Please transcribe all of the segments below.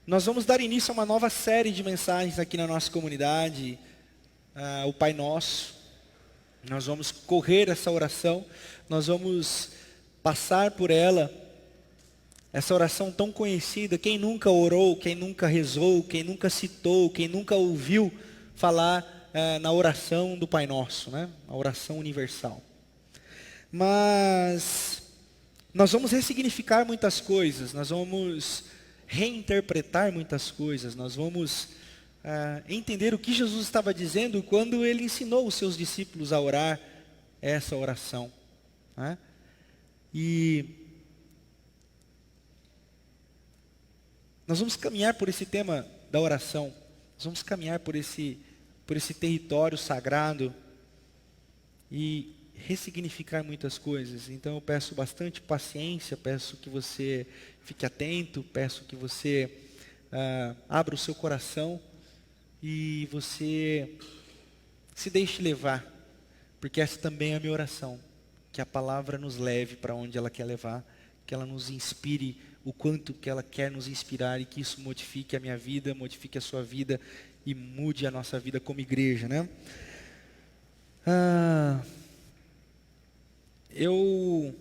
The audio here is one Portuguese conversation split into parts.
Nós vamos dar início a uma nova série de mensagens aqui na nossa comunidade, o Pai Nosso. Nós vamos correr essa oração, nós vamos passar por ela, essa oração tão conhecida. Quem nunca orou, quem nunca rezou, quem nunca citou, quem nunca ouviu falar na oração do Pai Nosso, né? A oração universal. Mas nós vamos ressignificar muitas coisas, nós vamos reinterpretar muitas coisas, nós vamos entender o que Jesus estava dizendo quando Ele ensinou os seus discípulos a orar essa oração, né? E nós vamos caminhar por esse tema da oração, nós vamos caminhar por esse território sagrado e ressignificar muitas coisas. Então eu peço bastante paciência, peço que você fique atento, peço que você abra o seu coração e você se deixe levar, porque essa também é a minha oração, que a palavra nos leve para onde ela quer levar, que ela nos inspire o quanto que ela quer nos inspirar e que isso modifique a minha vida, modifique a sua vida e mude a nossa vida como igreja, né? Eu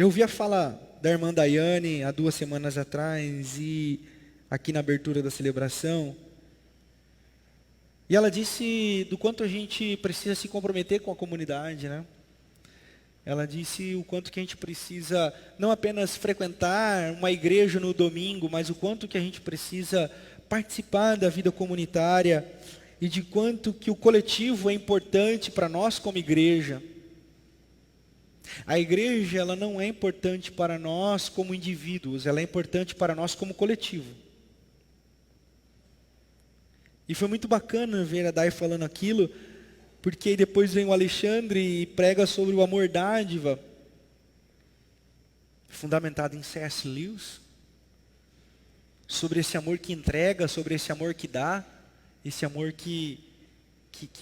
ouvi a fala da irmã Daiane há 2 semanas atrás e aqui na abertura da celebração, e ela disse do quanto a gente precisa se comprometer com a comunidade, né? Ela disse o quanto que a gente precisa não apenas frequentar uma igreja no domingo, mas o quanto que a gente precisa participar da vida comunitária e de quanto que o coletivo é importante para nós como igreja. A igreja, ela não é importante para nós como indivíduos, ela é importante para nós como coletivo. E foi muito bacana ver a Dai falando aquilo, porque depois vem o Alexandre e prega sobre o amor dádiva, fundamentado em C.S. Lewis, sobre esse amor que entrega, sobre esse amor que dá, esse amor que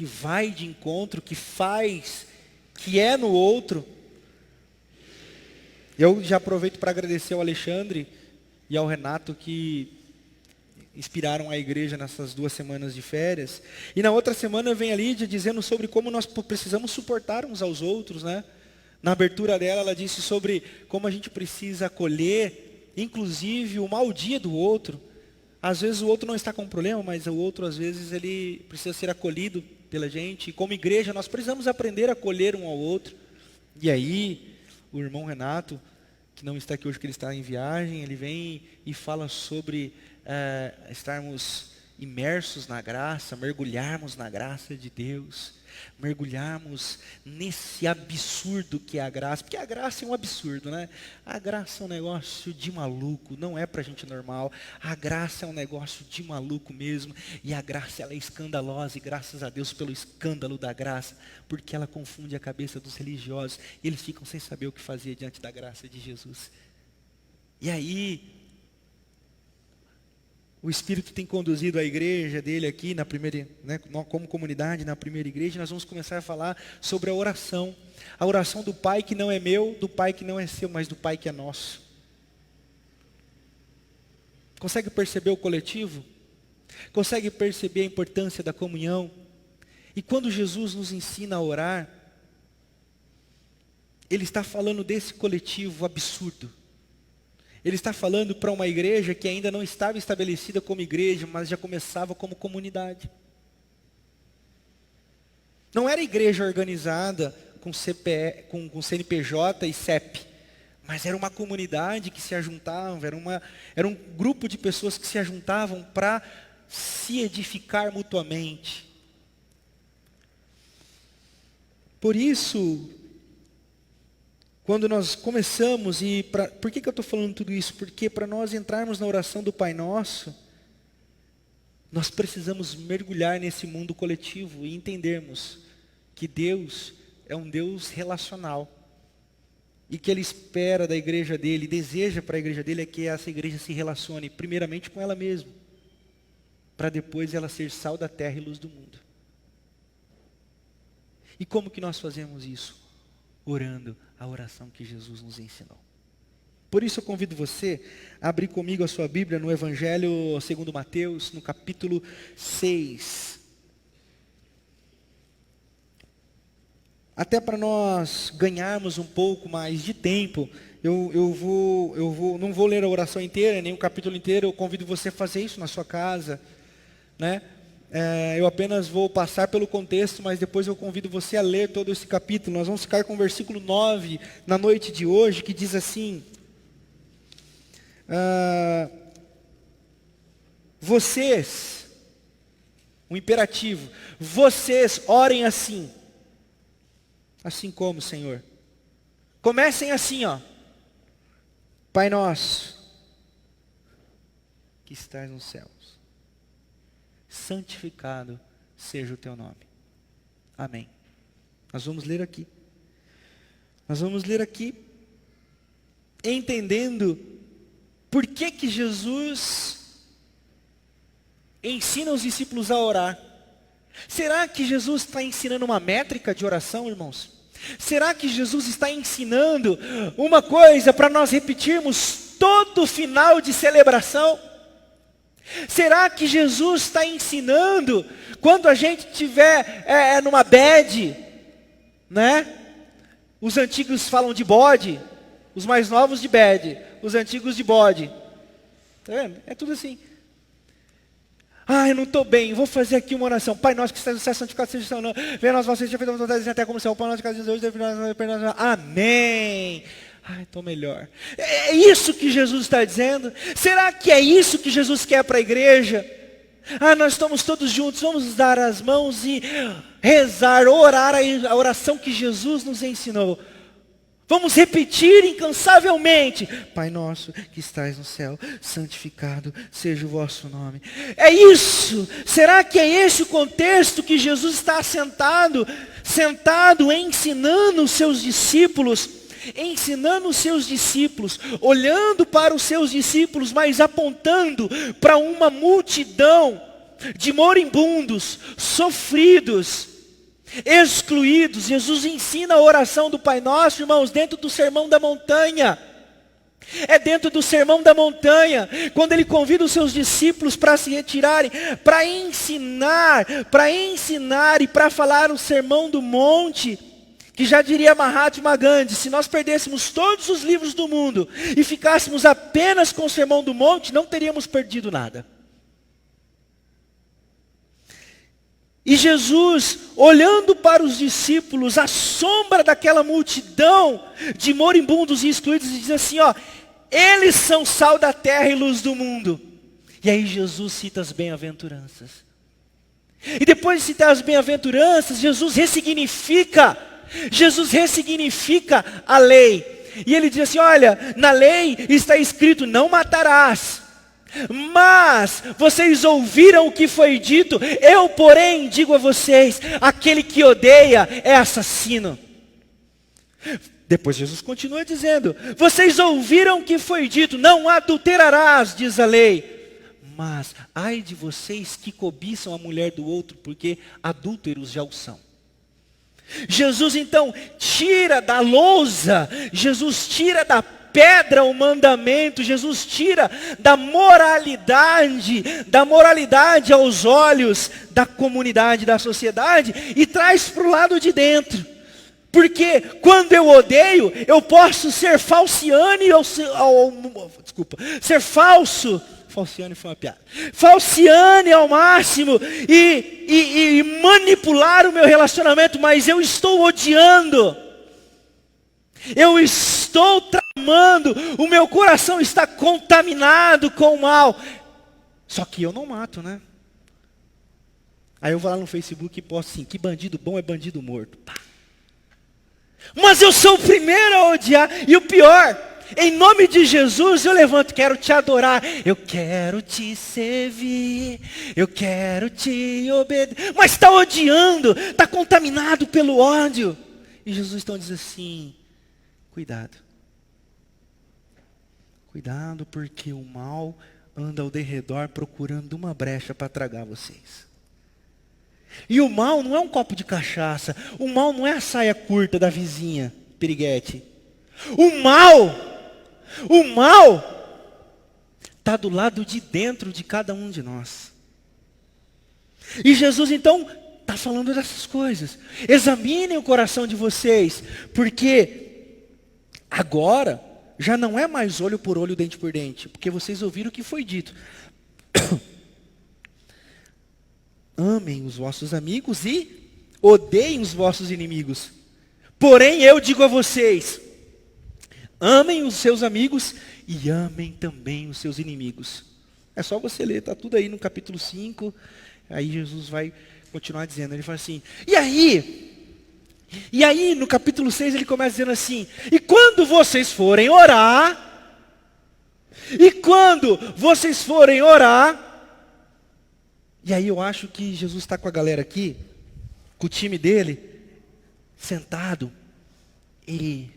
vai de encontro, que faz, que é no outro. Eu já aproveito para agradecer ao Alexandre e ao Renato que inspiraram a igreja nessas 2 semanas de férias. E na outra semana vem a Lídia dizendo sobre como nós precisamos suportar uns aos outros, né? Na abertura dela, ela disse sobre como a gente precisa acolher, inclusive, o mau dia do outro. Às vezes o outro não está com problema, mas o outro, às vezes, ele precisa ser acolhido pela gente. E como igreja, nós precisamos aprender a acolher um ao outro. E aí, o irmão Renato, que não está aqui hoje, que ele está em viagem, ele vem e fala sobre estarmos imersos na graça, mergulharmos na graça de Deus, mergulharmos nesse absurdo que é a graça, porque a graça é um absurdo, né? A graça é um negócio de maluco, não é para gente normal, a graça é um negócio de maluco mesmo, e a graça ela é escandalosa, e graças a Deus pelo escândalo da graça, porque ela confunde a cabeça dos religiosos, e eles ficam sem saber o que fazer diante da graça de Jesus. E aí, o Espírito tem conduzido a igreja dele aqui na primeira, né, como comunidade, na primeira igreja. Nós vamos começar a falar sobre a oração do Pai que não é meu, do Pai que não é seu, mas do Pai que é nosso. Consegue perceber o coletivo? Consegue perceber a importância da comunhão? E quando Jesus nos ensina a orar, Ele está falando desse coletivo absurdo. Ele está falando para uma igreja que ainda não estava estabelecida como igreja, mas já começava como comunidade. Não era igreja organizada com CNPJ e CEP, mas era uma comunidade que se ajuntava, era um grupo de pessoas que se ajuntavam para se edificar mutuamente. Por isso, quando nós começamos, por que eu estou falando tudo isso? Porque para nós entrarmos na oração do Pai Nosso, nós precisamos mergulhar nesse mundo coletivo e entendermos que Deus é um Deus relacional. E que Ele espera da igreja dele, deseja para a igreja dele é que essa igreja se relacione primeiramente com ela mesma, para depois ela ser sal da terra e luz do mundo. E como que nós fazemos isso? Orando a oração que Jesus nos ensinou. Por isso eu convido você a abrir comigo a sua Bíblia no Evangelho segundo Mateus, no capítulo 6. Até para nós ganharmos um pouco mais de tempo, não vou ler a oração inteira, nem o capítulo inteiro, eu convido você a fazer isso na sua casa, né? Eu apenas vou passar pelo contexto, mas depois eu convido você a ler todo esse capítulo. Nós vamos ficar com o versículo 9 na noite de hoje, que diz assim: vocês, o imperativo, vocês orem assim. Assim como, Senhor. Comecem assim, ó. Pai nosso, que estás nos céus, santificado seja o teu nome. Amém. Nós vamos ler aqui. Nós vamos ler aqui, entendendo por que Jesus ensina os discípulos a orar. Será que Jesus está ensinando uma métrica de oração, irmãos? Será que Jesus está ensinando uma coisa para nós repetirmos todo final de celebração? Será que Jesus está ensinando quando a gente estiver numa bad, né? Os antigos falam de bode, os mais novos de bad, os antigos de bode. Tá vendo? É tudo assim. Eu não estou bem, vou fazer aqui uma oração. Pai nosso que estás no céu, santificado seja o teu nome. Venha a nós, vossa feita a vontade de até como o céu. Pai nosso que estás no céu, amém. Estou melhor. É isso que Jesus está dizendo? Será que é isso que Jesus quer para a igreja? Nós estamos todos juntos, vamos dar as mãos e rezar, orar a oração que Jesus nos ensinou. Vamos repetir incansavelmente: Pai nosso que estais no céu, santificado seja o vosso nome. É isso. Será que é esse o contexto que Jesus está sentado ensinando os seus discípulos? Olhando para os seus discípulos, mas apontando para uma multidão de moribundos, sofridos, excluídos. Jesus ensina a oração do Pai Nosso, irmãos, dentro do Sermão da Montanha. É dentro do Sermão da Montanha, quando ele convida os seus discípulos para se retirarem, para ensinar e para falar o Sermão do Monte, que já diria Mahatma Gandhi: se nós perdêssemos todos os livros do mundo e ficássemos apenas com o Sermão do Monte, não teríamos perdido nada. E Jesus, olhando para os discípulos, à sombra daquela multidão de moribundos e excluídos, diz assim: eles são sal da terra e luz do mundo. E aí Jesus cita as bem-aventuranças. E depois de citar as bem-aventuranças, Jesus ressignifica a lei. E ele diz assim: olha, na lei está escrito: não matarás. Mas vocês ouviram o que foi dito, eu porém digo a vocês: aquele que odeia é assassino. Depois Jesus continua dizendo: vocês ouviram o que foi dito, não adulterarás, diz a lei. Mas ai de vocês que cobiçam a mulher do outro, porque adúlteros já o são. Jesus então tira da lousa, Jesus tira da pedra o mandamento, Jesus tira da moralidade aos olhos da comunidade, da sociedade, e traz para o lado de dentro. Porque quando eu odeio, eu posso ser falciane ser falso. Falciane foi uma piada. Falciane ao máximo e manipular o meu relacionamento, mas eu estou odiando. Eu estou tramando, o meu coração está contaminado com o mal. Só que eu não mato, né? Aí eu vou lá no Facebook e posto assim: que bandido bom é bandido morto. Pá. Mas eu sou o primeiro a odiar. E o pior, em nome de Jesus eu levanto: quero te adorar, eu quero te servir, eu quero te obedecer. Mas está odiando, está contaminado pelo ódio. E Jesus então diz assim: cuidado, porque o mal anda ao derredor procurando uma brecha para tragar vocês. E o mal não é um copo de cachaça, o mal não é a saia curta da vizinha, piriguete. O mal O mal está do lado de dentro de cada um de nós. E Jesus então está falando dessas coisas. Examinem o coração de vocês, porque agora já não é mais olho por olho, dente por dente, porque vocês ouviram o que foi dito. Amem os vossos amigos e odeiem os vossos inimigos. Porém eu digo a vocês, amem os seus amigos e amem também os seus inimigos. É só você ler, está tudo aí no capítulo 5, aí Jesus vai continuar dizendo, ele fala assim, e aí no capítulo 6 ele começa dizendo assim, e quando vocês forem orar, e aí eu acho que Jesus está com a galera aqui, com o time dele, sentado, e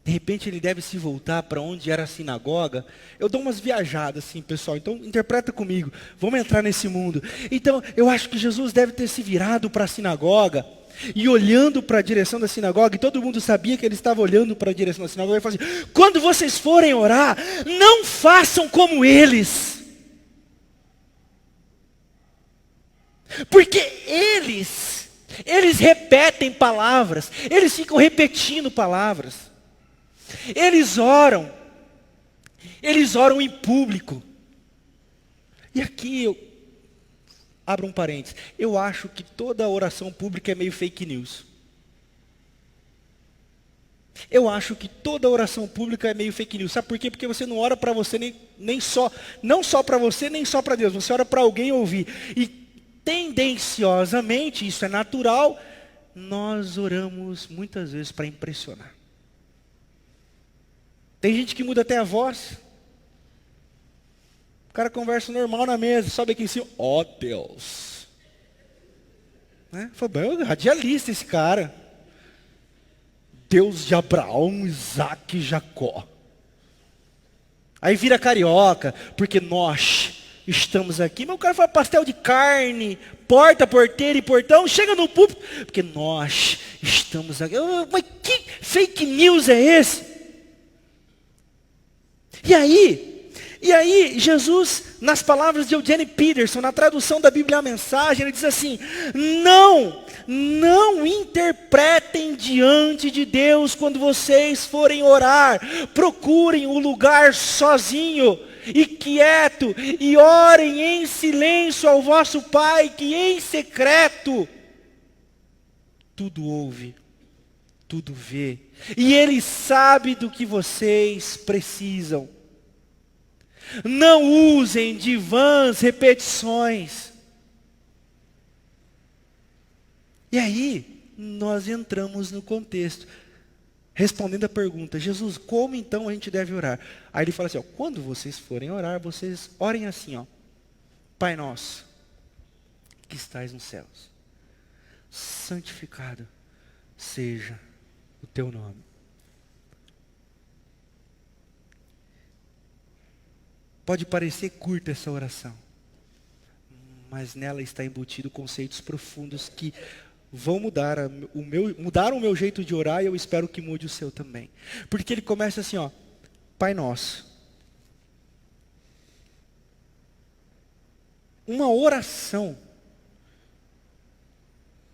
de repente ele deve se voltar para onde era a sinagoga. Eu dou umas viajadas assim, pessoal, então interpreta comigo, vamos entrar nesse mundo. Então eu acho que Jesus deve ter se virado para a sinagoga, e olhando para a direção da sinagoga, e todo mundo sabia que ele estava olhando para a direção da sinagoga, e falou assim, quando vocês forem orar, não façam como eles. Porque eles repetem palavras, eles ficam repetindo palavras. Eles oram em público. E aqui eu abro um parênteses. Eu acho que toda oração pública é meio fake news. Eu acho que toda oração pública é meio fake news. Sabe por quê? Porque você não ora para você não só para você, nem só para Deus. Você ora para alguém ouvir. E tendenciosamente, isso é natural, nós oramos muitas vezes para impressionar. Tem gente que muda até a voz. O cara conversa normal na mesa, sobe aqui em cima, ó Deus. Né? Foi bem radialista esse cara. Deus de Abraão, Isaac e Jacó. Aí vira carioca, porque nós estamos aqui, mas o cara fala pastel de carne, porta, porteira e portão, chega no púlpito, porque nós estamos aqui. Mas que fake news é esse? E aí, Jesus, nas palavras de Eugene Peterson, na tradução da Bíblia a Mensagem, ele diz assim, não interpretem diante de Deus quando vocês forem orar, procurem o lugar sozinho e quieto, e orem em silêncio ao vosso Pai, que em secreto tudo ouve, tudo vê, e Ele sabe do que vocês precisam. Não usem de vãs repetições. E aí, nós entramos no contexto, respondendo a pergunta, Jesus, como então a gente deve orar? Aí ele fala assim, ó, quando vocês forem orar, vocês orem assim, ó, Pai nosso, que estais nos céus, santificado seja o teu nome. Pode parecer curta essa oração, mas nela está embutido conceitos profundos que vão mudar o meu jeito de orar, e eu espero que mude o seu também. Porque ele começa assim, ó, Pai Nosso. Uma oração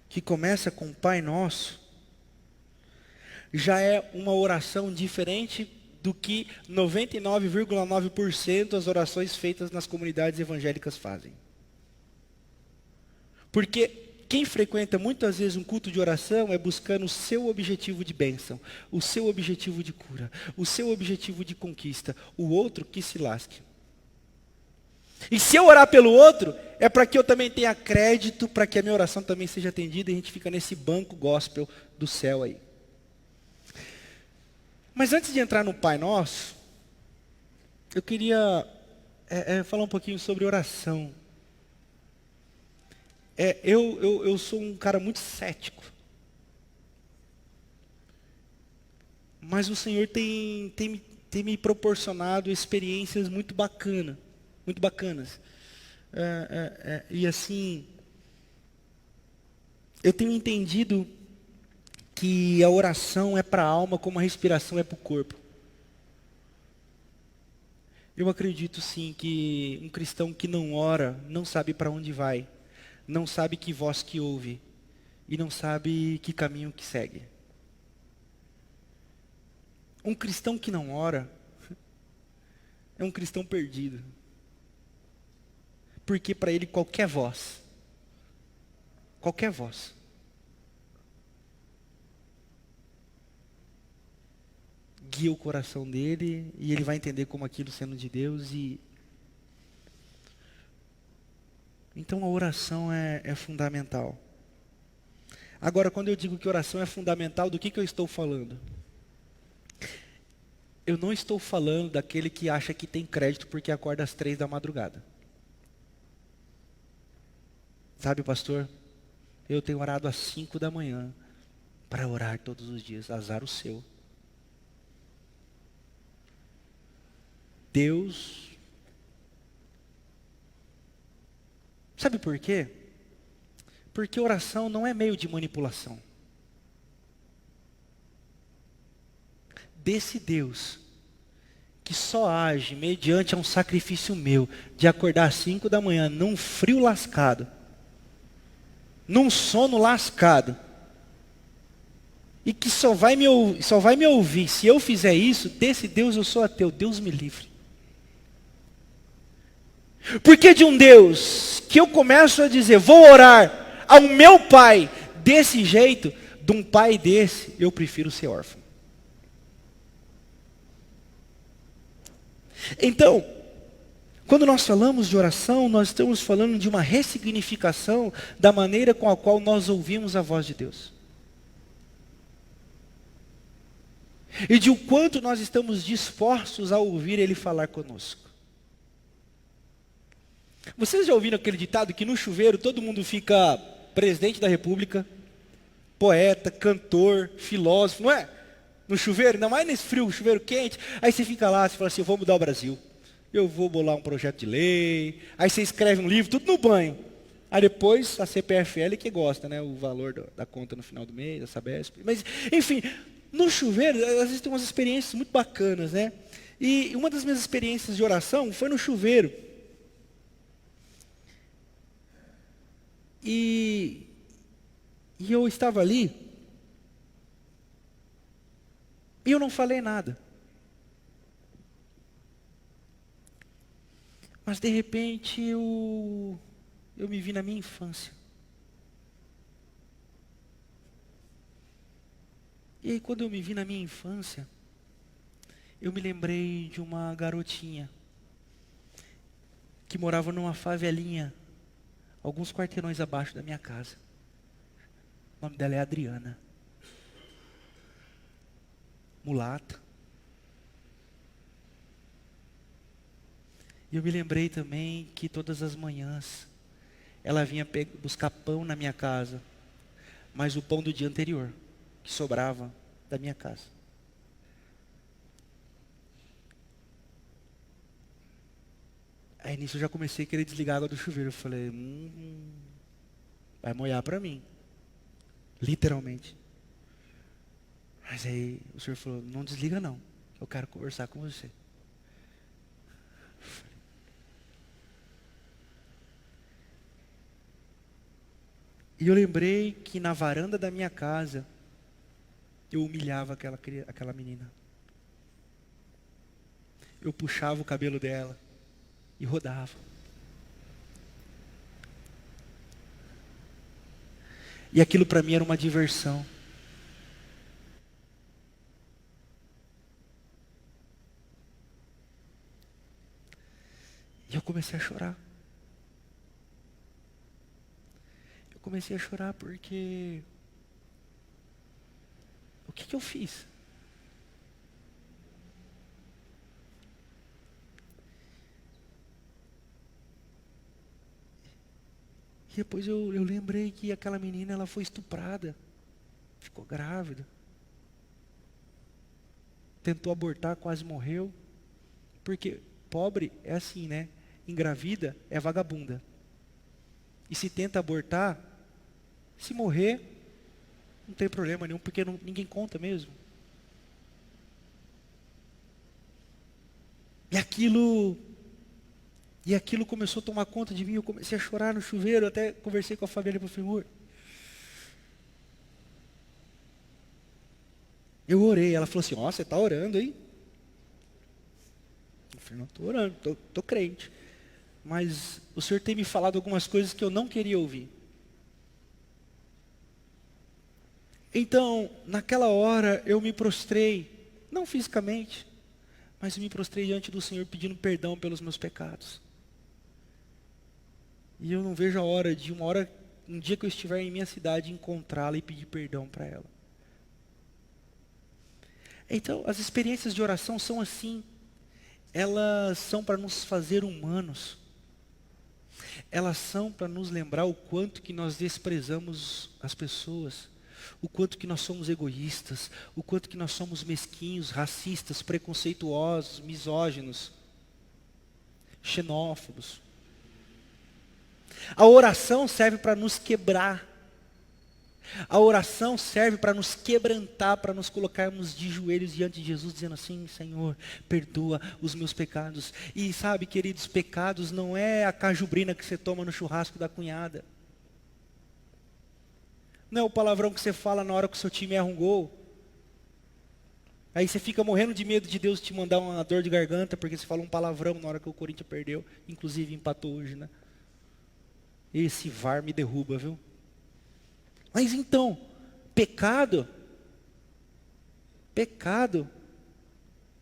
que começa com Pai Nosso, já é uma oração diferente do que 99,9% das orações feitas nas comunidades evangélicas fazem. Porque quem frequenta muitas vezes um culto de oração é buscando o seu objetivo de bênção, o seu objetivo de cura, o seu objetivo de conquista, o outro que se lasque. E se eu orar pelo outro, é para que eu também tenha crédito, para que a minha oração também seja atendida, e a gente fica nesse banco gospel do céu aí. Mas antes de entrar no Pai Nosso, eu queria falar um pouquinho sobre oração. Eu sou um cara muito cético. Mas o Senhor tem me proporcionado experiências muito bacanas. E assim, eu tenho entendido que a oração é para a alma como a respiração é para o corpo. Eu acredito sim que um cristão que não ora não sabe para onde vai, não sabe que voz que ouve e não sabe que caminho que segue. Um cristão que não ora é um cristão perdido, porque para ele qualquer voz guia o coração dele e ele vai entender como aquilo sendo de Deus. E então a oração é fundamental. Agora, quando eu digo que oração é fundamental, do que eu estou falando? Eu não estou falando daquele que acha que tem crédito porque acorda às 3 da madrugada. Sabe, pastor? Eu tenho orado às 5 da manhã para orar todos os dias. Azar o seu. Deus. Sabe por quê? Porque oração não é meio de manipulação. Desse Deus que só age mediante um sacrifício meu de acordar às 5 da manhã num frio lascado, num sono lascado, e que só vai me ouvir se eu fizer isso, desse Deus eu sou ateu. Deus me livre. Porque de um Deus que eu começo a dizer, vou orar ao meu pai desse jeito, de um pai desse, eu prefiro ser órfão. Então, quando nós falamos de oração, nós estamos falando de uma ressignificação da maneira com a qual nós ouvimos a voz de Deus. E de o quanto nós estamos dispostos a ouvir Ele falar conosco. Vocês já ouviram aquele ditado que no chuveiro todo mundo fica presidente da república, poeta, cantor, filósofo, não é? No chuveiro, ainda mais nesse frio, chuveiro quente. Aí você fica lá, você fala assim, eu vou mudar o Brasil. Eu vou bolar um projeto de lei. Aí você escreve um livro, tudo no banho. Aí depois a CPFL que gosta, né? O valor da conta no final do mês, da Sabesp. Mas, enfim, no chuveiro, às vezes tem umas experiências muito bacanas, né? E uma das minhas experiências de oração foi no chuveiro. E eu estava ali, e eu não falei nada. Mas de repente eu me vi na minha infância. E aí quando eu me vi na minha infância, eu me lembrei de uma garotinha que morava numa favelinha, alguns quarteirões abaixo da minha casa. O nome dela é Adriana. Mulata. E eu me lembrei também que todas as manhãs ela vinha buscar pão na minha casa, mas o pão do dia anterior, que sobrava da minha casa. Aí nisso eu já comecei a querer desligar a água do chuveiro. Eu falei, vai molhar para mim. Literalmente. Mas aí o senhor falou, não desliga não, eu quero conversar com você. E eu lembrei que na varanda da minha casa, eu humilhava aquela menina. Eu puxava o cabelo dela e rodava. E aquilo para mim era uma diversão. E eu comecei a chorar. Eu comecei a chorar porque... O que eu fiz? E depois eu lembrei que aquela menina ela foi estuprada. Ficou grávida. Tentou abortar, quase morreu. Porque pobre é assim, né? Engravida é vagabunda. E se tenta abortar, se morrer, não tem problema nenhum, porque ninguém conta mesmo. E aquilo começou a tomar conta de mim, eu comecei a chorar no chuveiro, até conversei com a Fabiana e falei, amor, eu orei. Ela falou assim, ó, você está orando, hein? Eu falei, não estou orando, estou crente. Mas o Senhor tem me falado algumas coisas que eu não queria ouvir. Então, naquela hora, eu me prostrei, não fisicamente, mas me prostrei diante do Senhor pedindo perdão pelos meus pecados. E eu não vejo a hora de um dia que eu estiver em minha cidade, encontrá-la e pedir perdão para ela. Então, as experiências de oração são assim. Elas são para nos fazer humanos. Elas são para nos lembrar o quanto que nós desprezamos as pessoas, o quanto que nós somos egoístas, o quanto que nós somos mesquinhos, racistas, preconceituosos, misóginos, xenófobos. A oração serve para nos quebrar. A oração serve para nos quebrantar, para nos colocarmos de joelhos diante de Jesus, dizendo assim, Senhor, perdoa os meus pecados. E sabe, queridos, pecados não é a cajubrina que você toma no churrasco da cunhada. Não é o palavrão que você fala na hora que o seu time erra um gol. Aí você fica morrendo de medo de Deus te mandar uma dor de garganta, porque você falou um palavrão na hora que o Corinthians perdeu. Inclusive empatou hoje, né? Esse VAR me derruba, viu? Mas então, pecado,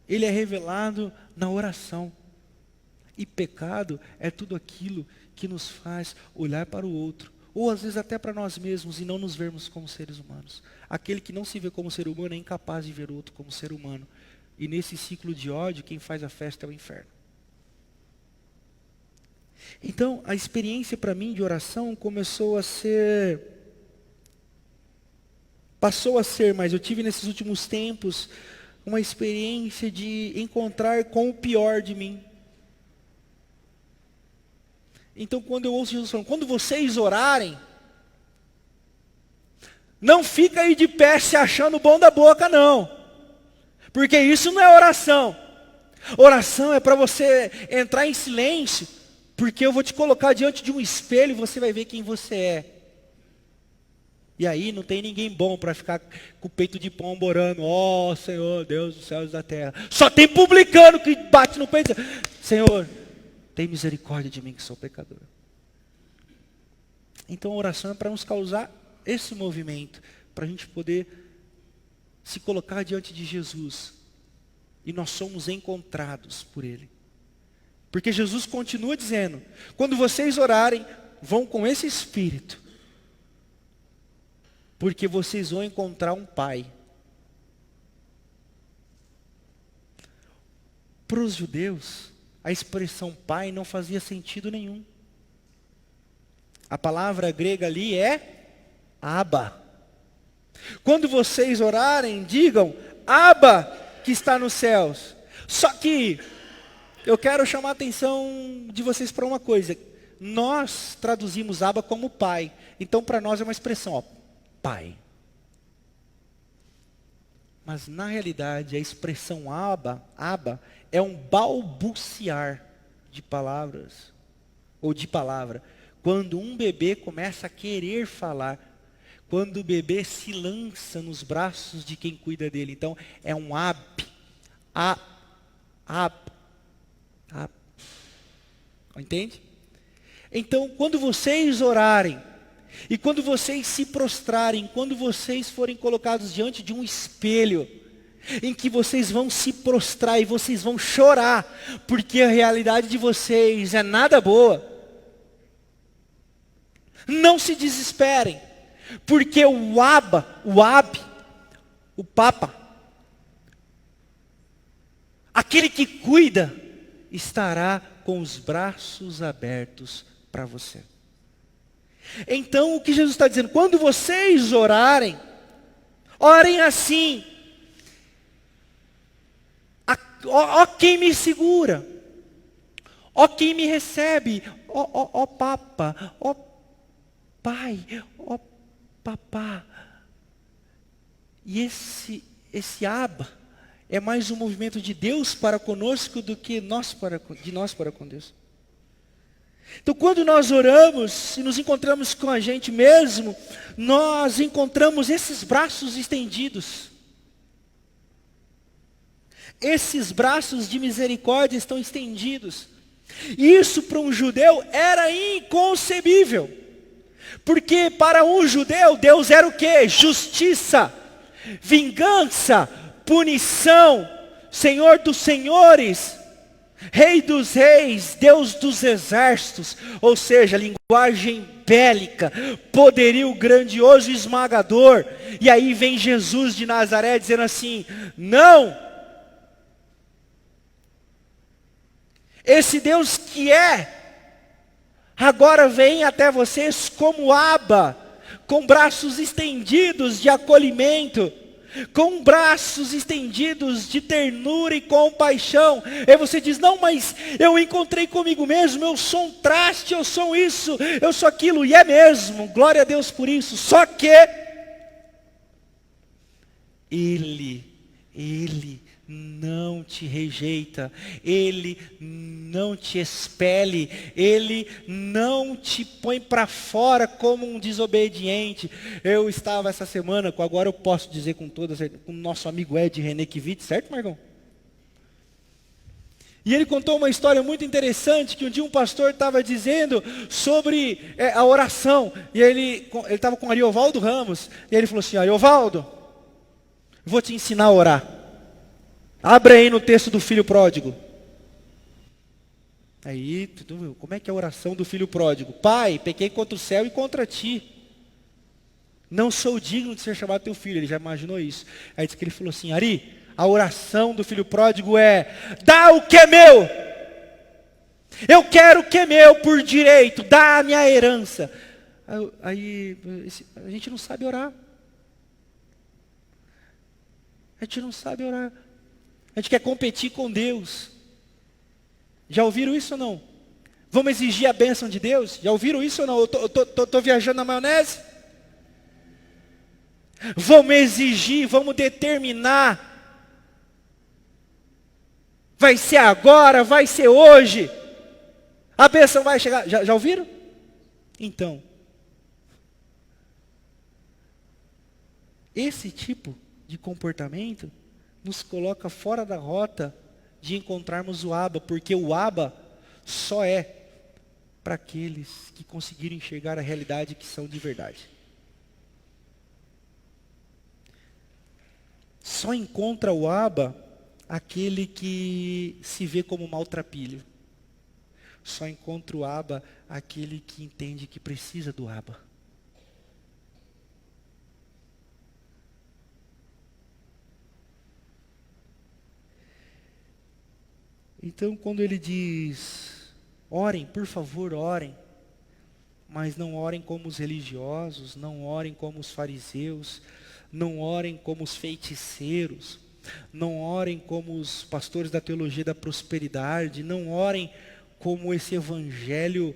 ele é revelado na oração. E pecado é tudo aquilo que nos faz olhar para o outro, ou às vezes até para nós mesmos, e não nos vermos como seres humanos. Aquele que não se vê como ser humano é incapaz de ver o outro como ser humano. E nesse ciclo de ódio, quem faz a festa é o inferno. Então, a experiência para mim de oração passou a ser, mas eu tive nesses últimos tempos, uma experiência de encontrar com o pior de mim. Então, quando eu ouço Jesus falando, quando vocês orarem, não fica aí de pé se achando bom da boca, não. Porque isso não é oração. Oração é para você entrar em silêncio, porque eu vou te colocar diante de um espelho e você vai ver quem você é. E aí não tem ninguém bom para ficar com o peito de pão orando, ó Senhor, Deus dos céus e da terra. Só tem publicano que bate no peito e diz, Senhor, tem misericórdia de mim que sou pecador. Então a oração é para nos causar esse movimento, para a gente poder se colocar diante de Jesus. E nós somos encontrados por Ele. Porque Jesus continua dizendo, quando vocês orarem, vão com esse espírito. Porque vocês vão encontrar um pai. Para os judeus, a expressão pai não fazia sentido nenhum. A palavra grega ali é Abba. Quando vocês orarem, digam Abba que está nos céus. Só que eu quero chamar a atenção de vocês para uma coisa. Nós traduzimos Abba como pai. Então para nós é uma expressão, ó, pai. Mas na realidade a expressão Abba é um balbuciar de palavras, ou de palavra. Quando um bebê começa a querer falar, quando o bebê se lança nos braços de quem cuida dele. Então é um ab. Entende? Então quando vocês orarem, e quando vocês se prostrarem, quando vocês forem colocados diante de um espelho, em que vocês vão se prostrar e vocês vão chorar, porque a realidade de vocês é nada boa, não se desesperem, porque o Papa, aquele que cuida, estará com os braços abertos para você. Então o que Jesus está dizendo, quando vocês orarem, orem assim, ó quem me segura, ó quem me recebe, ó Papa, ó Pai, ó Papá. E esse Abba é mais um movimento de Deus para conosco do que de nós para com Deus. Então, quando nós oramos e nos encontramos com a gente mesmo, nós encontramos esses braços estendidos. Esses braços de misericórdia estão estendidos. Isso para um judeu era inconcebível. Porque para um judeu, Deus era o quê? Justiça, vingança, punição, Senhor dos senhores, Rei dos reis, Deus dos exércitos, ou seja, linguagem bélica, poderio grandioso e esmagador. E aí vem Jesus de Nazaré dizendo assim: não, esse Deus que agora vem até vocês como Abba, com braços estendidos de acolhimento, com braços estendidos de ternura e compaixão. Aí você diz: não, mas eu encontrei comigo mesmo, eu sou um traste, eu sou isso, eu sou aquilo. E é mesmo, glória a Deus por isso. Só que Ele não te rejeita, Ele não te expele, Ele não te põe para fora como um desobediente. Eu estava essa semana, agora eu posso dizer com toda certeza, com o nosso amigo Ed René Kivitz, certo, Margão? E ele contou uma história muito interessante, que um dia um pastor estava dizendo sobre a oração, e ele estava com Ariovaldo Ramos, e ele falou assim: Ariovaldo, vou te ensinar a orar. Abre aí no texto do filho pródigo. Aí, como é que é a oração do filho pródigo? Pai, pequei contra o céu e contra ti. Não sou digno de ser chamado teu filho. Ele já imaginou isso. Aí disse que ele falou assim: Ari, a oração do filho pródigo é: dá o que é meu. Eu quero o que é meu por direito. Dá a minha herança. Aí a gente não sabe orar. A gente não sabe orar. A gente quer competir com Deus. Já ouviram isso ou não? Vamos exigir a bênção de Deus? Já ouviram isso ou não? Eu estou viajando na maionese? Vamos exigir, vamos determinar. Vai ser agora, vai ser hoje. A bênção vai chegar. Já ouviram? Então, esse tipo de comportamento nos coloca fora da rota de encontrarmos o Abba, porque o Abba só é para aqueles que conseguiram enxergar a realidade que são de verdade. Só encontra o Abba aquele que se vê como maltrapilho. Só encontra o Abba aquele que entende que precisa do Abba. Então, quando ele diz: orem, por favor, orem, mas não orem como os religiosos, não orem como os fariseus, não orem como os feiticeiros, não orem como os pastores da teologia da prosperidade, não orem como esse evangelho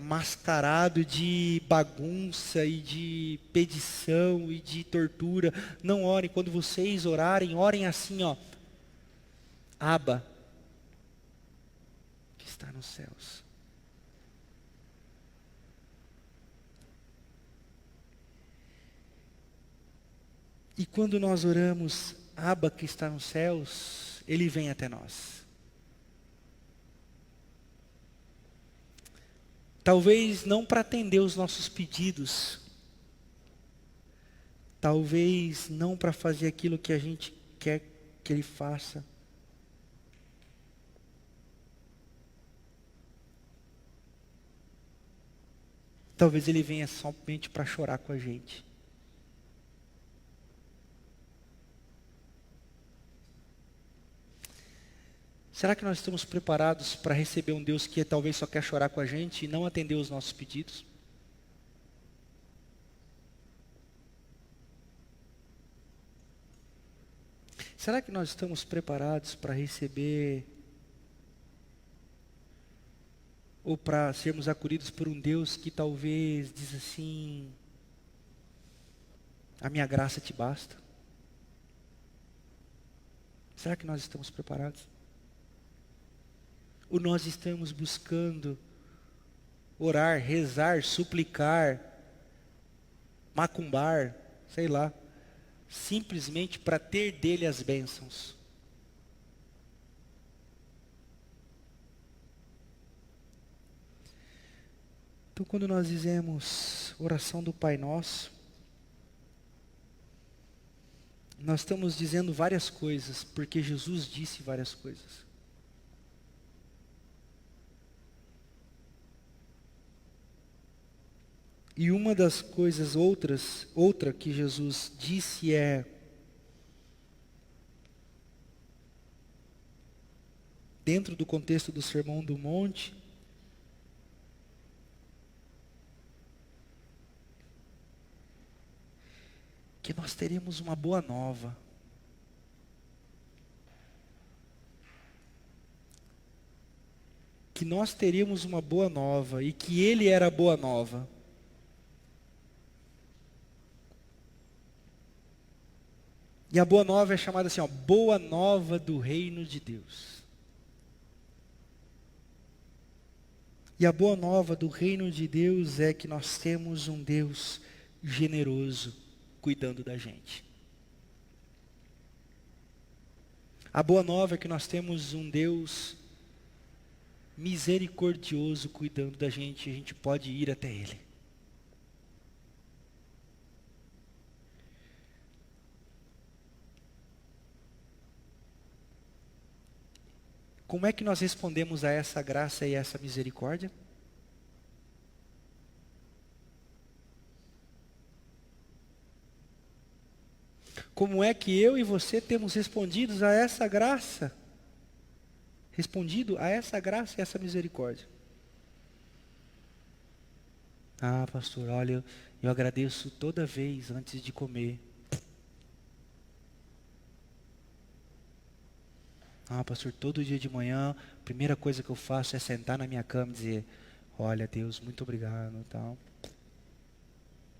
mascarado de bagunça e de pedição e de tortura. Não orem. Quando vocês orarem, orem assim, ó: Abba, que está nos céus. E quando nós oramos, Abba que está nos céus, Ele vem até nós. Talvez não para atender os nossos pedidos, talvez não para fazer aquilo que a gente quer que Ele faça, talvez Ele venha somente para chorar com a gente. Será que nós estamos preparados para receber um Deus que talvez só quer chorar com a gente e não atender os nossos pedidos? Será que nós estamos preparados para receber ou para sermos acolhidos por um Deus que talvez diz assim: a minha graça te basta? Será que nós estamos preparados? Ou nós estamos buscando orar, rezar, suplicar, macumbar, sei lá, simplesmente para ter dele as bênçãos? Então, quando nós dizemos oração do Pai Nosso, nós estamos dizendo várias coisas, porque Jesus disse várias coisas. E uma das coisas outra que Jesus disse é: dentro do contexto do Sermão do Monte, que nós teremos uma boa nova. Que nós teríamos uma boa nova e que Ele era a boa nova. E a boa nova é chamada assim, boa nova do reino de Deus. E a boa nova do reino de Deus é que nós temos um Deus generoso cuidando da gente. A boa nova é que nós temos um Deus misericordioso cuidando da gente, e a gente pode ir até Ele. Como é que nós respondemos a essa graça e a essa misericórdia? Como é que eu e você temos respondido a essa graça? Respondido a essa graça e essa misericórdia? Ah, pastor, olha, eu agradeço toda vez antes de comer. Ah, pastor, todo dia de manhã, a primeira coisa que eu faço é sentar na minha cama e dizer: olha, Deus, muito obrigado, tal.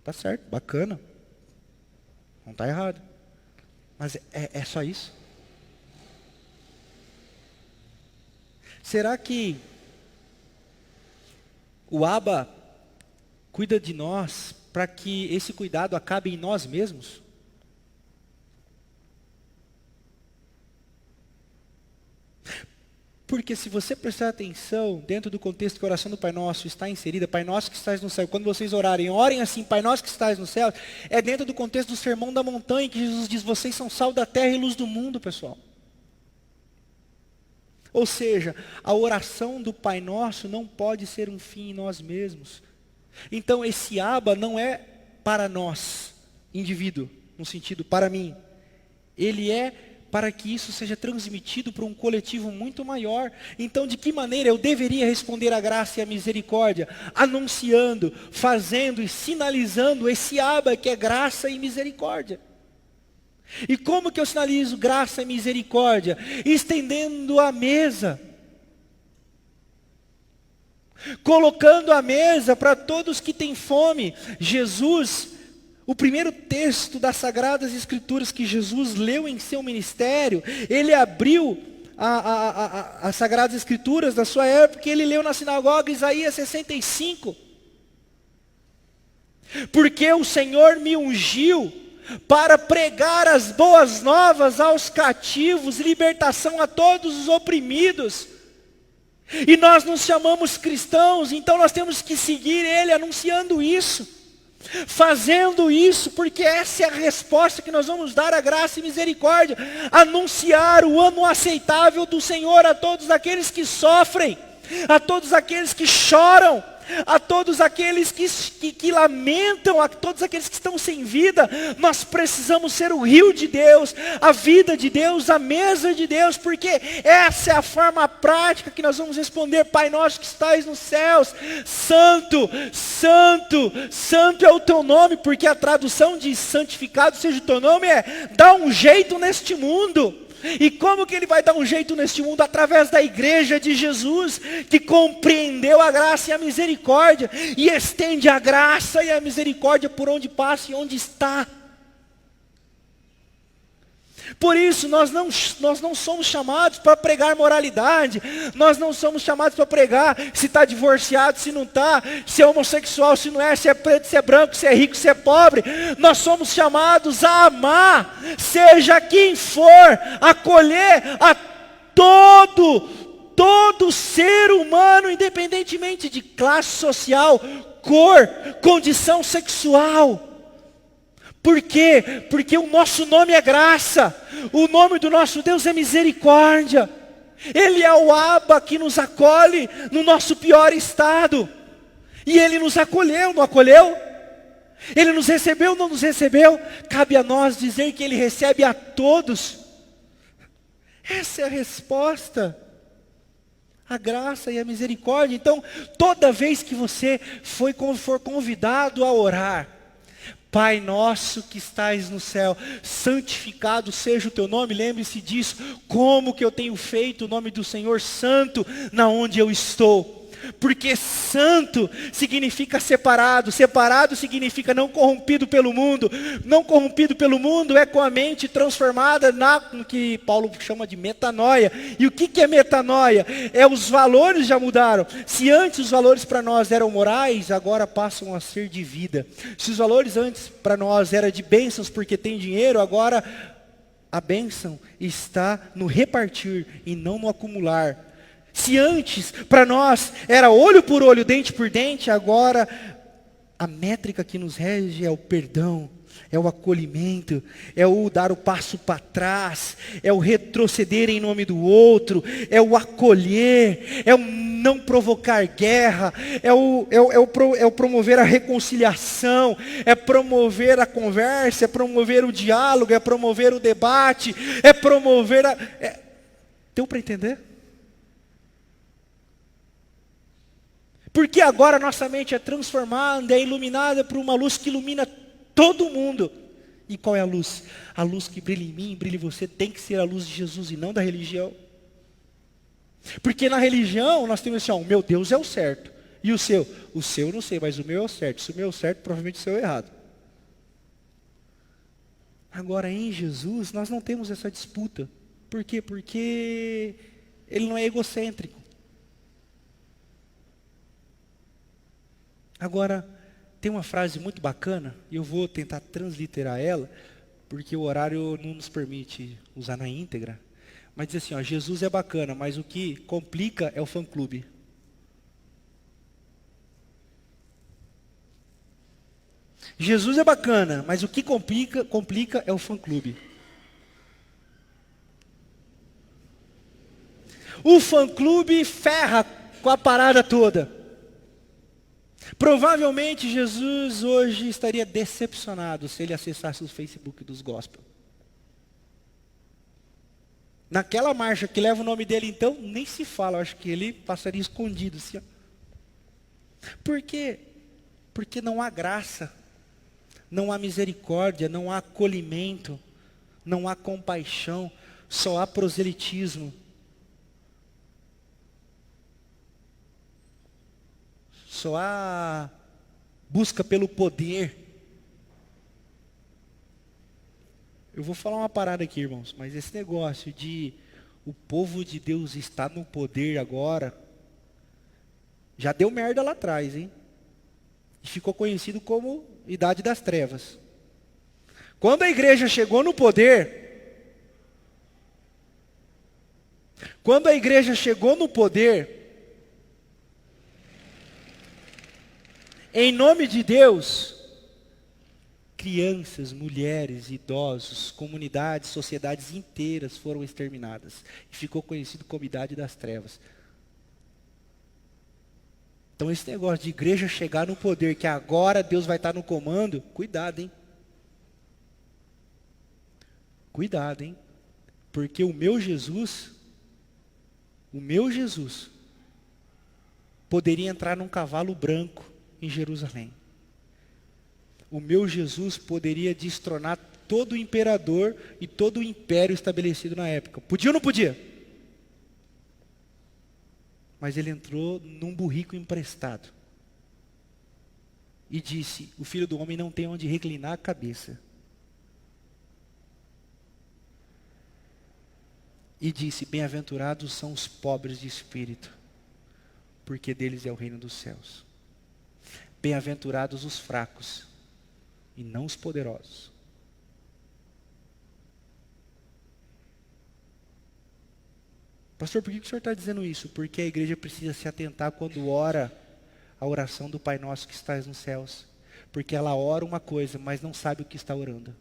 Tá certo, bacana. Não está errado. Mas é só isso? Será que o Abba cuida de nós para que esse cuidado acabe em nós mesmos? Porque se você prestar atenção, dentro do contexto que a oração do Pai Nosso está inserida, Pai Nosso que estás no céu, quando vocês orarem, orem assim, Pai Nosso que estás no céu, é dentro do contexto do Sermão da Montanha, que Jesus diz: vocês são sal da terra e luz do mundo, pessoal. Ou seja, a oração do Pai Nosso não pode ser um fim em nós mesmos. Então esse Abba não é para nós, indivíduo, no sentido para mim. Ele é para que isso seja transmitido para um coletivo muito maior. Então, de que maneira eu deveria responder à graça e à misericórdia? Anunciando, fazendo e sinalizando esse Abba que é graça e misericórdia. E como que eu sinalizo graça e misericórdia? Estendendo a mesa. Colocando a mesa para todos que têm fome. Jesus, o primeiro texto das Sagradas Escrituras que Jesus leu em seu ministério, ele abriu as Sagradas Escrituras da sua época, e ele leu na sinagoga Isaías 65. Porque o Senhor me ungiu para pregar as boas novas aos cativos, libertação a todos os oprimidos. E nós nos chamamos cristãos, então nós temos que seguir Ele anunciando isso. Fazendo isso, porque essa é a resposta que nós vamos dar à graça e misericórdia. Anunciar o ano aceitável do Senhor a todos aqueles que sofrem, a todos aqueles que choram, a todos aqueles que lamentam, a todos aqueles que estão sem vida. Nós precisamos ser o rio de Deus, a vida de Deus, a mesa de Deus, porque essa é a forma prática que nós vamos responder: Pai Nosso que estais nos céus, santo, santo, santo é o teu nome, porque a tradução de santificado seja o teu nome é: dá um jeito neste mundo. E como que ele vai dar um jeito neste mundo? Através da igreja de Jesus, que compreendeu a graça e a misericórdia, e estende a graça e a misericórdia por onde passa e onde está. Por isso, nós não somos chamados para pregar moralidade, nós não somos chamados para pregar se está divorciado, se não está, se é homossexual, se não é, se é preto, se é branco, se é rico, se é pobre. Nós somos chamados a amar, seja quem for, acolher a todo ser humano, independentemente de classe social, cor, condição sexual. Por quê? Porque o nosso nome é graça, o nome do nosso Deus é misericórdia, Ele é o Abba que nos acolhe no nosso pior estado, e Ele nos acolheu, não acolheu? Ele nos recebeu, não nos recebeu? Cabe a nós dizer que Ele recebe a todos. Essa é a resposta, a graça e a misericórdia. Então, toda vez que você for convidado a orar, Pai nosso que estais no céu, santificado seja o teu nome, lembre-se disso, como que eu tenho feito o nome do Senhor santo na onde eu estou. Porque santo significa separado, separado significa não corrompido pelo mundo, não corrompido pelo mundo é com a mente transformada no que Paulo chama de metanoia. E o que é metanoia? Os valores já mudaram. Se antes os valores para nós eram morais, agora passam a ser de vida. Se os valores antes para nós eram de bênçãos porque tem dinheiro, agora a bênção está no repartir e não no acumular. Se antes, para nós, era olho por olho, dente por dente, agora a métrica que nos rege é o perdão, é o acolhimento, é o dar o passo para trás, é o retroceder em nome do outro, é o acolher, é o não provocar guerra, é o promover a reconciliação, é promover a conversa, é promover o diálogo, é promover o debate, é promover Deu para entender? Porque agora nossa mente é transformada, é iluminada por uma luz que ilumina todo mundo. E qual é a luz? A luz que brilha em mim, brilha em você, tem que ser a luz de Jesus e não da religião. Porque na religião nós temos assim, o meu Deus é o certo. E o seu? O seu eu não sei, mas o meu é o certo. Se o meu é o certo, provavelmente o seu é errado. Agora em Jesus nós não temos essa disputa. Por quê? Porque Ele não é egocêntrico. Agora, tem uma frase muito bacana, e eu vou tentar transliterar ela, porque o horário não nos permite usar na íntegra. Mas diz assim, Jesus é bacana, mas o que complica é o fã-clube. Jesus é bacana, mas o que complica é o fã-clube. O fã-clube ferra com a parada toda. Provavelmente Jesus hoje estaria decepcionado se ele acessasse o Facebook dos gospel. Naquela marcha que leva o nome dele, então, nem se fala, eu acho que ele passaria escondido. Assim, Por quê? Porque não há graça, não há misericórdia, não há acolhimento, não há compaixão, só há proselitismo. Só há busca pelo poder. Eu vou falar uma parada aqui, irmãos, mas esse negócio de o povo de Deus está no poder agora, já deu merda lá atrás, hein? E ficou conhecido como Idade das Trevas. Quando a igreja chegou no poder, em nome de Deus, crianças, mulheres, idosos, comunidades, sociedades inteiras foram exterminadas. E ficou conhecido como Idade das Trevas. Então esse negócio de igreja chegar no poder, que agora Deus vai estar no comando, cuidado, hein? Cuidado, hein? Porque o meu Jesus, poderia entrar num cavalo branco em Jerusalém. O meu Jesus poderia destronar todo o imperador e todo o império estabelecido na época. Podia ou não podia? Mas ele entrou num burrico emprestado. E disse, o Filho do Homem não tem onde reclinar a cabeça. E disse: bem-aventurados são os pobres de espírito, porque deles é o reino dos céus. Bem-aventurados os fracos, e não os poderosos. Pastor, por que o senhor está dizendo isso? Porque a igreja precisa se atentar quando ora a oração do Pai Nosso que estás nos céus. Porque ela ora uma coisa, mas não sabe o que está orando.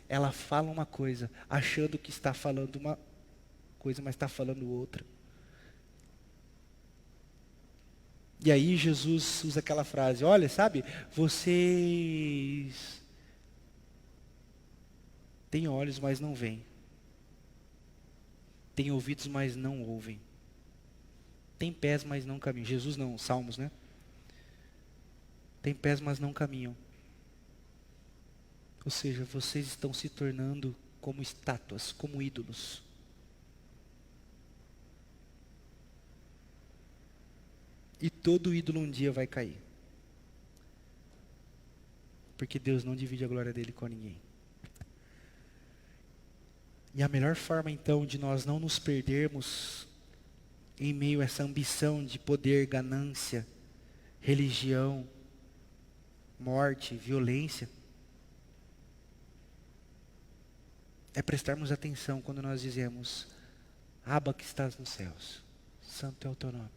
Ela fala uma coisa, achando que está falando uma coisa, mas está falando outra. E aí Jesus usa aquela frase: olha, sabe, vocês têm olhos, mas não veem. Têm ouvidos, mas não ouvem. Tem pés, mas não caminham. Jesus não, Salmos, né? Tem pés, mas não caminham. Ou seja, vocês estão se tornando como estátuas, como ídolos. E todo ídolo um dia vai cair. Porque Deus não divide a glória dele com ninguém. E a melhor forma então de nós não nos perdermos em meio a essa ambição de poder, ganância, religião, morte, violência, é prestarmos atenção quando nós dizemos: Abba que estás nos céus, santo é o teu nome.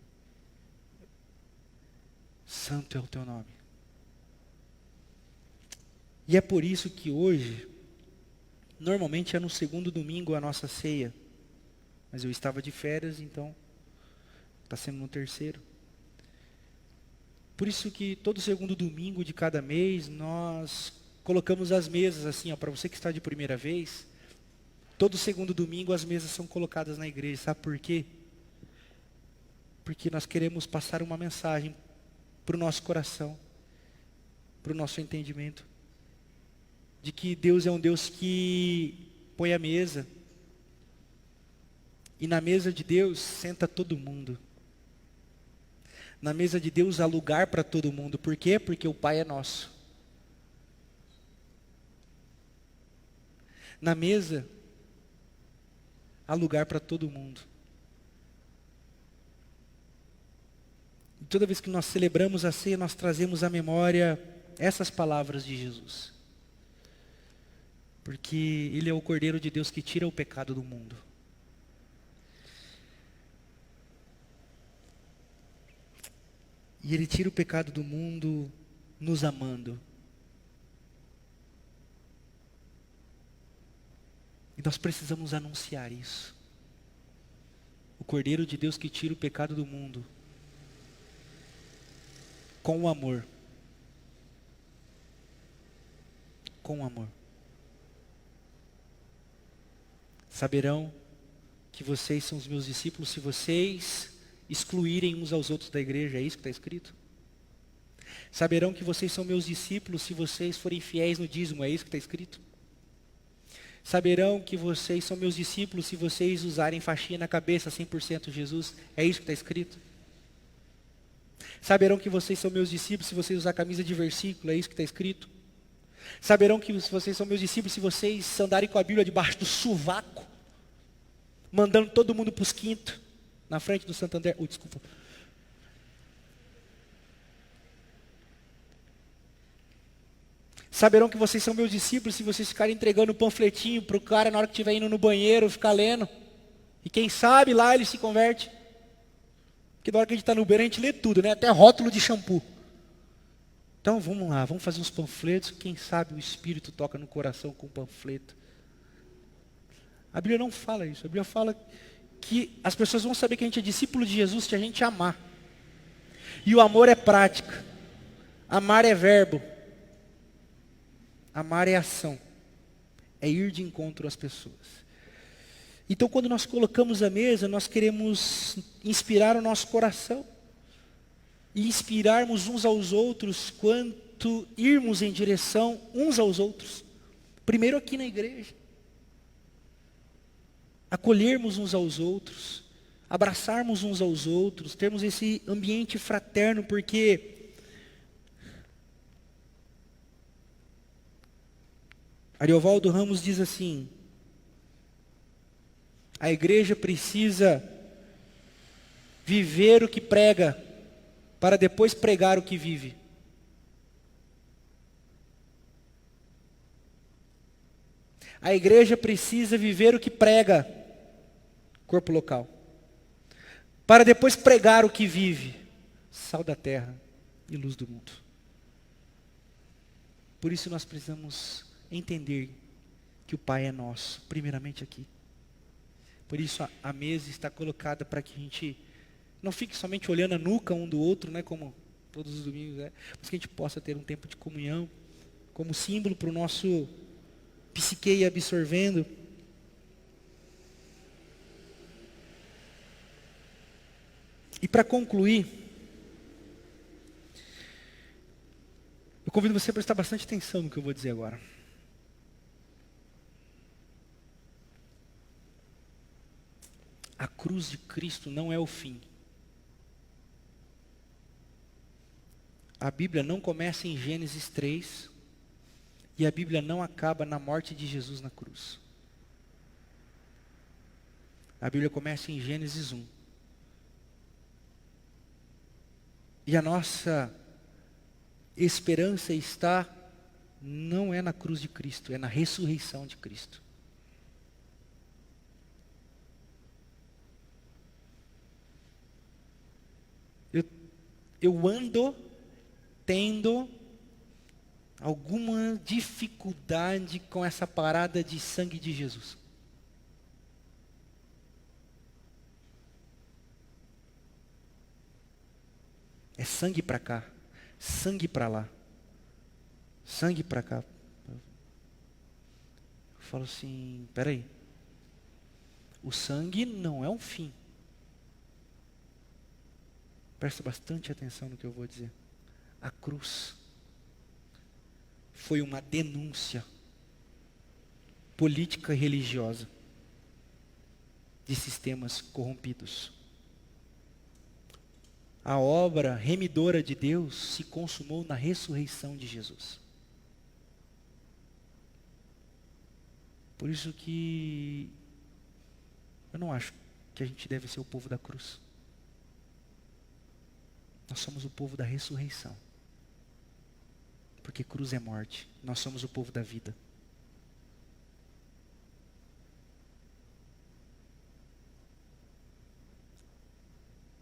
Santo é o teu nome. E é por isso que hoje, normalmente é no segundo domingo a nossa ceia, mas eu estava de férias, então está sendo no terceiro. Por isso que todo segundo domingo de cada mês nós colocamos as mesas assim, para você que está de primeira vez, todo segundo domingo as mesas são colocadas na igreja. Sabe por quê? Porque nós queremos passar uma mensagem para o nosso coração, para o nosso entendimento, de que Deus é um Deus que põe a mesa, e na mesa de Deus senta todo mundo. Na mesa de Deus há lugar para todo mundo. Por quê? Porque o Pai é nosso. Na mesa há lugar para todo mundo. E toda vez que nós celebramos a ceia, nós trazemos à memória essas palavras de Jesus. Porque Ele é o Cordeiro de Deus que tira o pecado do mundo. E Ele tira o pecado do mundo nos amando. E nós precisamos anunciar isso. O Cordeiro de Deus que tira o pecado do mundo. Com o amor. Com o amor. Saberão que vocês são os meus discípulos se vocês excluírem uns aos outros da igreja. É isso que está escrito? Saberão que vocês são meus discípulos se vocês forem fiéis no dízimo. É isso que está escrito? Saberão que vocês são meus discípulos se vocês usarem faixinha na cabeça 100% Jesus. É isso que está escrito? Saberão que vocês são meus discípulos se vocês usarem camisa de versículo. É isso que está escrito? Saberão que vocês são meus discípulos se vocês andarem com a Bíblia debaixo do sovaco, mandando todo mundo para os quintos, na frente do Santander. Desculpa. Saberão que vocês são meus discípulos se vocês ficarem entregando um panfletinho para o cara na hora que estiver indo no banheiro, ficar lendo. E quem sabe lá ele se converte. Porque na hora que a gente está no banheiro a gente lê tudo, né? Até rótulo de shampoo. Então vamos lá, vamos fazer uns panfletos. Quem sabe o Espírito toca no coração com o panfleto. A Bíblia não fala isso. A Bíblia fala que as pessoas vão saber que a gente é discípulo de Jesus se a gente amar. E o amor é prática. Amar é verbo. Amar é ação. É ir de encontro às pessoas. Então quando nós colocamos a mesa, nós queremos inspirar o nosso coração. E inspirarmos uns aos outros quanto irmos em direção uns aos outros. Primeiro aqui na igreja. Acolhermos uns aos outros. Abraçarmos uns aos outros. Termos esse ambiente fraterno, porque Ariovaldo Ramos diz assim: A igreja precisa viver o que prega, para depois pregar o que vive. A igreja precisa viver o que prega, corpo local, para depois pregar o que vive, sal da terra e luz do mundo. Por isso nós precisamos entender que o Pai é nosso, primeiramente aqui. Por isso a mesa está colocada para que a gente não fique somente olhando a nuca um do outro, né, como todos os domingos, mas que a gente possa ter um tempo de comunhão, como símbolo para o nosso psique ir absorvendo. E para concluir, eu convido você a prestar bastante atenção no que eu vou dizer agora. A cruz de Cristo não é o fim. A Bíblia não começa em Gênesis 3 e a Bíblia não acaba na morte de Jesus na cruz. A Bíblia começa em Gênesis 1. E a nossa esperança está, não é na cruz de Cristo, é na ressurreição de Cristo. Eu ando tendo alguma dificuldade com essa parada de sangue de Jesus. É sangue para cá, sangue para lá, sangue para cá. Eu falo assim, peraí, o sangue não é um fim. Presta bastante atenção no que eu vou dizer. A cruz foi uma denúncia política e religiosa de sistemas corrompidos. A obra remidora de Deus se consumou na ressurreição de Jesus. Por isso que eu não acho que a gente deve ser o povo da cruz. Nós somos o povo da ressurreição. Porque cruz é morte. Nós somos o povo da vida.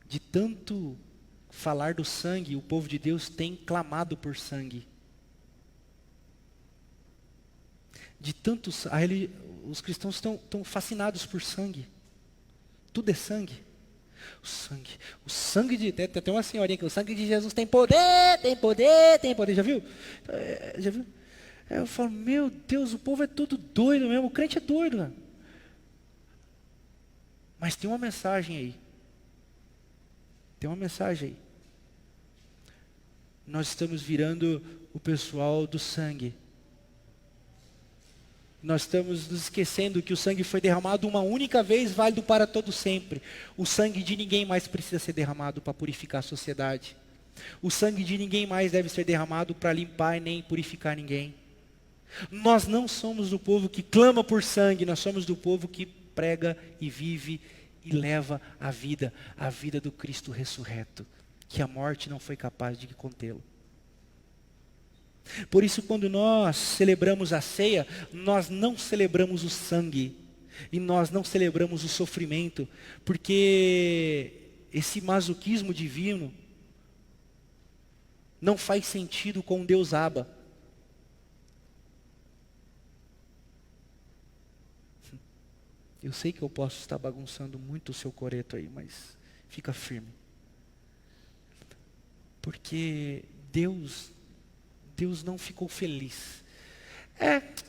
De tanto falar do sangue, o povo de Deus tem clamado por sangue. De tanto, os cristãos estão fascinados por sangue. Tudo é sangue. O sangue de... Tem uma senhorinha que o sangue de Jesus tem poder, tem poder, tem poder. Já viu? Já viu? Eu falo, meu Deus, o povo é todo doido mesmo. O crente é doido, né? Mas tem uma mensagem aí. Tem uma mensagem aí. Nós estamos virando o pessoal do sangue. Nós estamos nos esquecendo que o sangue foi derramado uma única vez, válido para todo sempre. O sangue de ninguém mais precisa ser derramado para purificar a sociedade. O sangue de ninguém mais deve ser derramado para limpar e nem purificar ninguém. Nós não somos do povo que clama por sangue, nós somos do povo que prega e vive e leva a vida do Cristo ressurreto, que a morte não foi capaz de contê-lo. Por isso, quando nós celebramos a ceia, nós não celebramos o sangue, e nós não celebramos o sofrimento, porque esse masoquismo divino não faz sentido com Deus Abba. Eu sei que eu posso estar bagunçando muito o seu coreto aí, mas fica firme. Porque Deus não ficou feliz.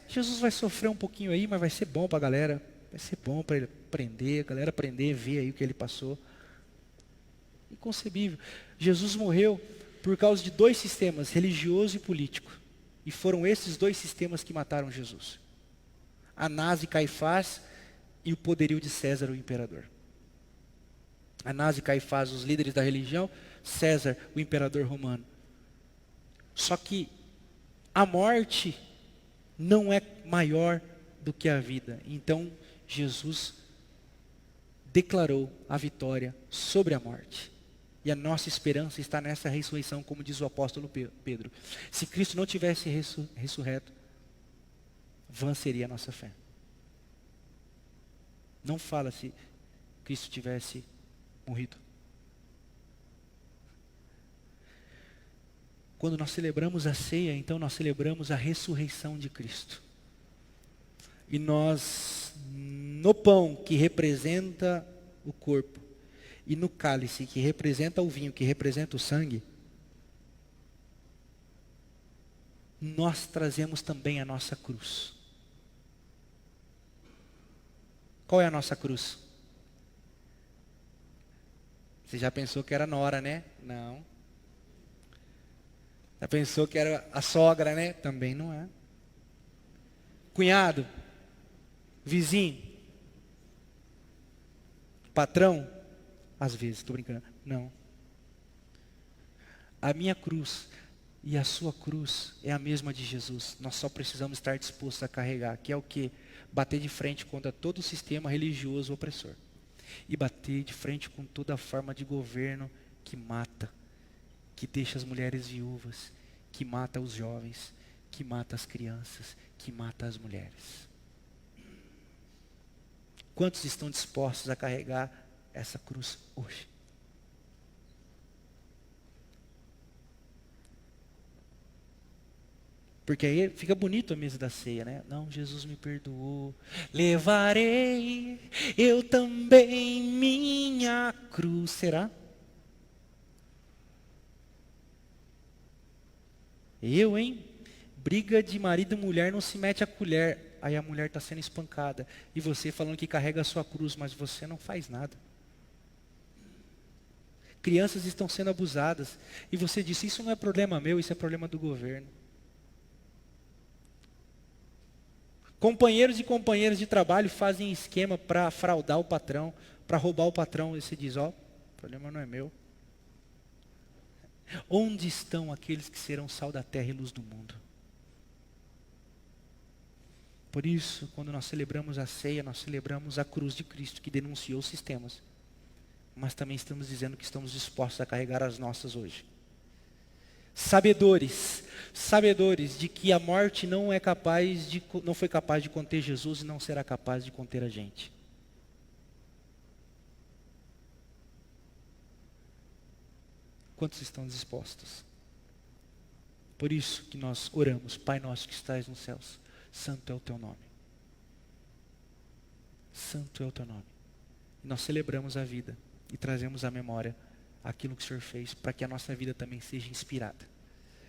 Jesus vai sofrer um pouquinho aí, mas vai ser bom para a galera. Vai ser bom para ele aprender, a galera aprender, ver aí o que ele passou. Inconcebível. Jesus morreu por causa de dois sistemas, religioso e político. E foram esses dois sistemas que mataram Jesus. Anás e Caifás e o poderio de César, o imperador. Anás e Caifás, os líderes da religião, César, o imperador romano. Só que a morte não é maior do que a vida. Então, Jesus declarou a vitória sobre a morte. E a nossa esperança está nessa ressurreição, como diz o apóstolo Pedro. Se Cristo não tivesse ressurreto, vã seria a nossa fé. Não fala se Cristo tivesse morrido. Quando nós celebramos a ceia, então nós celebramos a ressurreição de Cristo. E nós, no pão que representa o corpo, e no cálice que representa o vinho, que representa o sangue, nós trazemos também a nossa cruz. Qual é a nossa cruz? Você já pensou que era nora, né? Não. Já pensou que era a sogra, né? Também não é. Cunhado? Vizinho? Patrão? Às vezes, estou brincando. Não. A minha cruz e a sua cruz é a mesma de Jesus. Nós só precisamos estar dispostos a carregar, que é o quê? Bater de frente contra todo o sistema religioso opressor. E bater de frente com toda a forma de governo que mata, que deixa as mulheres viúvas, que mata os jovens, que mata as crianças, que mata as mulheres. Quantos estão dispostos a carregar essa cruz hoje? Porque aí fica bonito a mesa da ceia, né? Não, Jesus me perdoou. Levarei eu também minha cruz. Será? Eu, hein? Briga de marido e mulher não se mete a colher. Aí a mulher está sendo espancada. E você falando que carrega a sua cruz, mas você não faz nada. Crianças estão sendo abusadas. E você disse, isso não é problema meu, isso é problema do governo. Companheiros e companheiras de trabalho fazem esquema para fraudar o patrão, para roubar o patrão. E você diz, ó, o problema não é meu. Onde estão aqueles que serão sal da terra e luz do mundo? Por isso, quando nós celebramos a ceia, nós celebramos a cruz de Cristo, que denunciou os sistemas. Mas também estamos dizendo que estamos dispostos a carregar as nossas hoje. Sabedores de que a morte não foi capaz de conter Jesus e não será capaz de conter a gente. Quantos estão dispostos? Por isso que nós oramos, Pai nosso que estais nos céus, santo é o teu nome. Santo é o teu nome. E nós celebramos a vida e trazemos à memória aquilo que o Senhor fez, para que a nossa vida também seja inspirada